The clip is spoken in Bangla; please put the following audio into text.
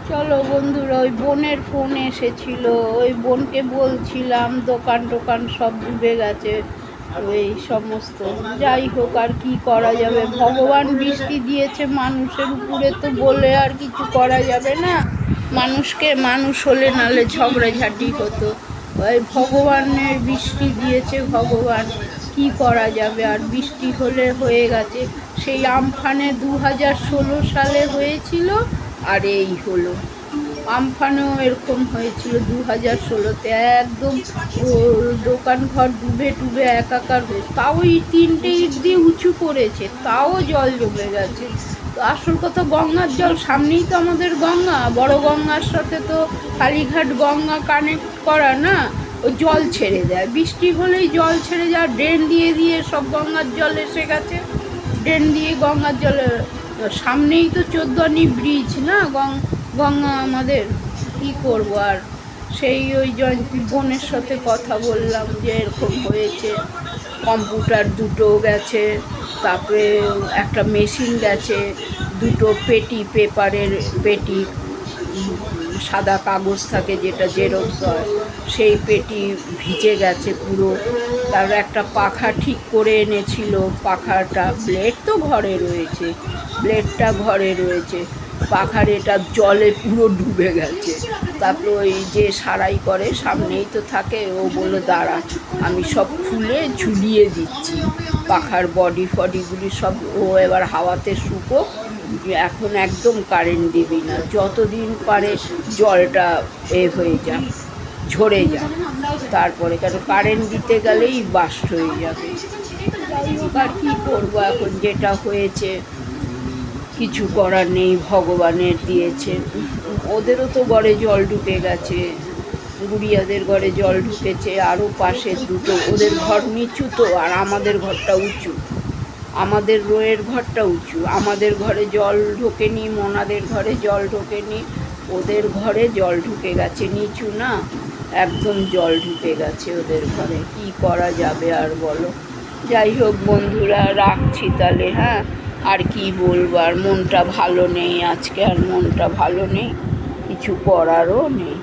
চলো বন্ধুরা, ওই বোনের ফোন এসেছিল। ওই বোনকে বলছিলাম দোকান টোকান সব ডুবে গেছে, ওই সমস্ত। যাই হোক, আর কি করা যাবে, ভগবান বৃষ্টি দিয়েছে মানুষের উপরে, তো বলে আর কিছু করা যাবে না। মানুষ হলে নালে ঝগড়াঝাটি হতো। ওই ভগবানের বৃষ্টি দিয়েছে, ভগবান কি করা যাবে। আর বৃষ্টি হলে হয়ে গেছে। সেই আমফানে 2016 সালে হয়েছিল, আর এই হলো। আমফানেও এরকম হয়েছিল 2016-তে, একদম দোকান ঘর ডুবে ডুবে একাকার হয়েছে। তাও এই 3টে ইট দিয়ে উঁচু করেছে, তাও জল জমে গেছে। তো আসল কথা, গঙ্গার জল সামনেই তো আমাদের গঙ্গা, বড় গঙ্গার সাথে তো কালীঘাট গঙ্গা কানেক্ট করা না। ও জল ছেড়ে দেয়, বৃষ্টি হলেই জল ছেড়ে যায়। ড্রেন দিয়ে দিয়ে সব গঙ্গার জল এসে গেছে, ড্রেন দিয়ে গঙ্গার জলে। সামনেই তো 14 ব্রিজ না, গঙ্গা আমাদের। কি করব আর। সেই ওই জয়ন্তী বোনের সাথে কথা বললাম যে এরকম হয়েছে। কম্পিউটার দুটো গেছে, তারপরে একটা মেশিন গেছে, দুটো পেটি, পেপারের পেটি, সাদা কাগজ থাকে যেটা জেরক্স হয়, সেই পেটি ভিজে গেছে পুরো। তার একটা পাখা ঠিক করে এনেছিল, পাখাটা ব্লেড তো ঘরে রয়েছে, ব্লেডটা ঘরে রয়েছে, পাখার এটা জলে পুরো ডুবে গেছে। তারপরে ওই যে সারাই করে সামনেই তো থাকে, ও বললো দাঁড়া আমি সব খুলে ঝুলিয়ে দিচ্ছি পাখার বডি ফডিগুলি সব। ও এবার হাওয়াতে শুকো, এখন একদম কারেন্ট দিবি না, যতদিন পারে জলটা হয়ে যাক, ঝরে যাক, তারপরে। কেন কারেন্ট দিতে গেলেই বাস্ট হয়ে যাবে। যাই হোক, আর কী করবো, এখন যেটা হয়েছে কিছু করার নেই, ভগবানের দিয়েছে। ওদেরও তো ঘরে জল ঢুকে গেছে, গুড়িয়াদের ঘরে জল ঢুকেছে, আরও পাশের দুটো, ওদের ঘর নিচু তো, আর আমাদের ঘরটা উঁচু, আমাদের রোয়ের ঘরটা উঁচু। আমাদের ঘরে জল ঢোকেনি, মোনাদের ঘরে জল ঢোকেনি, ওদের ঘরে জল ঢুকে গেছে, নিচু না, একদম জল ঢুকে গেছে ওদের ঘরে। কি করা যাবে আর বলো। যাই হোক বন্ধুরা, রাখছি তাহলে। হ্যাঁ, আর কি বলবো, আর মনটা ভালো নেই আজকে, আর মনটা ভালো নেই, কিছু করারও নেই।